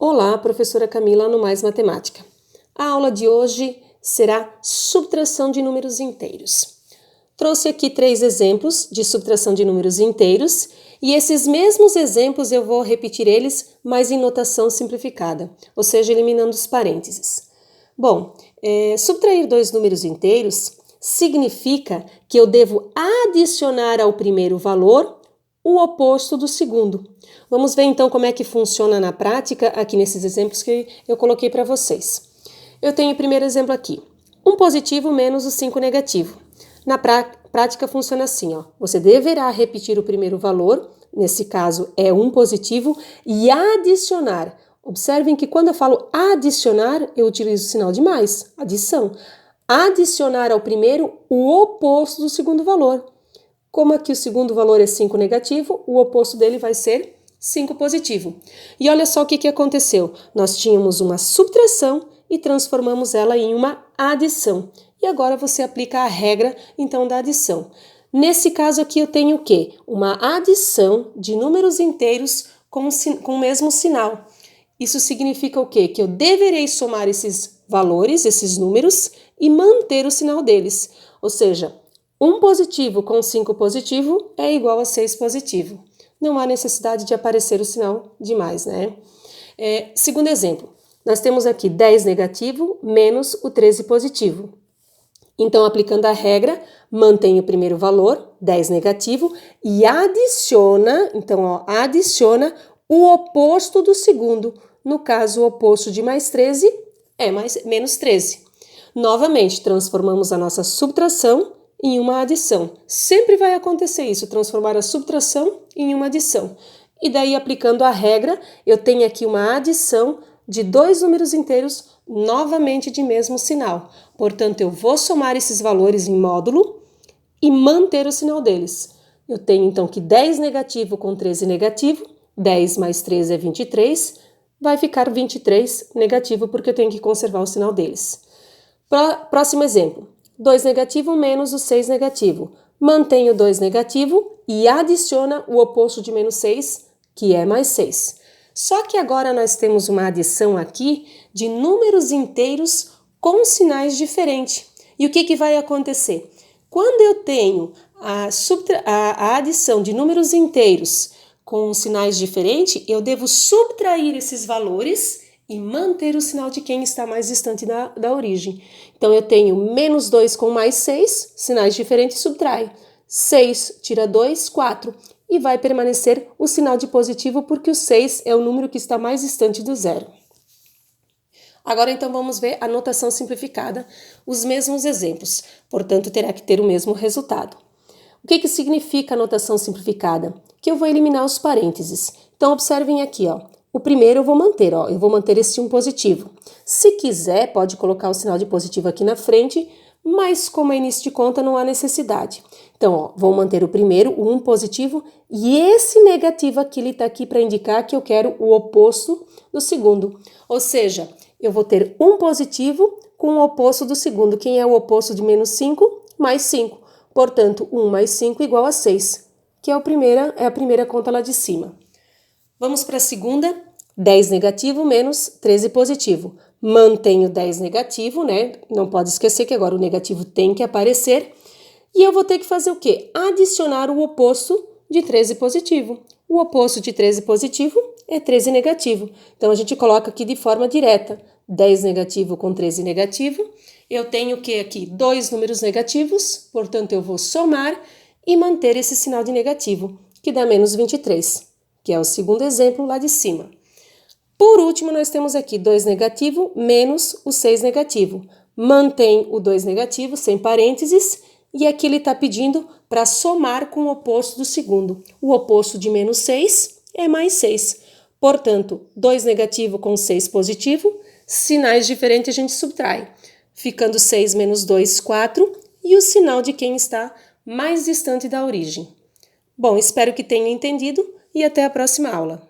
Olá, professora Camila no Mais Matemática. A aula de hoje será subtração de números inteiros. Trouxe aqui 3 exemplos de subtração de números inteiros e esses mesmos exemplos eu vou repetir eles, mas em notação simplificada, ou seja, eliminando os parênteses. Bom, subtrair 2 números inteiros significa que eu devo adicionar ao primeiro valor o oposto do segundo. Vamos ver então como é que funciona na prática aqui nesses exemplos que eu coloquei para vocês. Eu tenho o primeiro exemplo aqui, 1 positivo menos o 5 negativo. Na prática funciona assim, ó. Você deverá repetir o primeiro valor, nesse caso é 1 positivo, e adicionar. Observem que quando eu falo adicionar, eu utilizo o sinal de mais, adição. Adicionar ao primeiro o oposto do segundo valor. Como aqui o segundo valor é 5 negativo, o oposto dele vai ser 5 positivo. E olha só o que aconteceu. Nós tínhamos uma subtração e transformamos ela em uma adição. E agora você aplica a regra, então, da adição. Nesse caso aqui eu tenho o quê? Uma adição de números inteiros com o mesmo sinal. Isso significa o quê? Que eu deverei somar esses valores, esses números, e manter o sinal deles. Ou seja, 1 positivo com 5 positivo é igual a 6 positivo. Não há necessidade de aparecer o sinal de mais, né? Segundo exemplo, nós temos aqui 10 negativo menos o 13 positivo. Então, aplicando a regra, mantém o primeiro valor, 10 negativo, e adiciona, então, ó, adiciona o oposto do segundo. No caso, o oposto de mais 13 é menos 13. Novamente, transformamos a nossa subtração em uma adição. Sempre vai acontecer isso, transformar a subtração em uma adição. E daí, aplicando a regra, eu tenho aqui uma adição de 2 números inteiros novamente de mesmo sinal. Portanto, eu vou somar esses valores em módulo e manter o sinal deles. Eu tenho, então, que 10 negativo com 13 negativo, 10 mais 13 é 23, vai ficar 23 negativo, porque eu tenho que conservar o sinal deles. Próximo exemplo, 2 negativo menos o 6 negativo. Mantém o 2 negativo e adiciona o oposto de menos 6, que é mais 6. Só que agora nós temos uma adição aqui de números inteiros com sinais diferentes. E o que vai acontecer? Quando eu tenho a adição de números inteiros com sinais diferentes, eu devo subtrair esses valores e manter o sinal de quem está mais distante da origem. Então, eu tenho menos 2 com mais 6, sinais diferentes, subtrai. 6 tira 2, 4. E vai permanecer o sinal de positivo, porque o 6 é o número que está mais distante do zero. Agora, então, vamos ver a notação simplificada, os mesmos exemplos. Portanto, terá que ter o mesmo resultado. O que significa a notação simplificada? Que eu vou eliminar os parênteses. Então, observem aqui, ó. O primeiro eu vou manter, ó. Eu vou manter esse 1 positivo. Se quiser, pode colocar o sinal de positivo aqui na frente, mas como é início de conta, não há necessidade. Então, ó, vou manter o primeiro, o 1 positivo, e esse negativo aqui, ele está aqui para indicar que eu quero o oposto do segundo. Ou seja, eu vou ter 1 positivo com o oposto do segundo. Quem é o oposto de menos 5? Mais 5. Portanto, 1 mais 5 igual a 6, que é a primeira conta lá de cima. Vamos para a segunda, 10 negativo menos 13 positivo. Mantenho 10 negativo, né? Não pode esquecer que agora o negativo tem que aparecer. E eu vou ter que fazer o quê? Adicionar o oposto de 13 positivo. O oposto de 13 positivo é 13 negativo. Então, a gente coloca aqui de forma direta. 10 negativo com 13 negativo. Eu tenho o que aqui? 2 números negativos. Portanto, eu vou somar e manter esse sinal de negativo, que dá menos 23, que é o segundo exemplo lá de cima. Por último, nós temos aqui 2 negativo menos o 6 negativo. Mantém o 2 negativo, sem parênteses, e aqui ele está pedindo para somar com o oposto do segundo. O oposto de menos 6 é mais 6. Portanto, 2 negativo com 6 positivo, sinais diferentes a gente subtrai. Ficando 6 menos 2, 4, e o sinal de quem está mais distante da origem. Bom, espero que tenham entendido e até a próxima aula.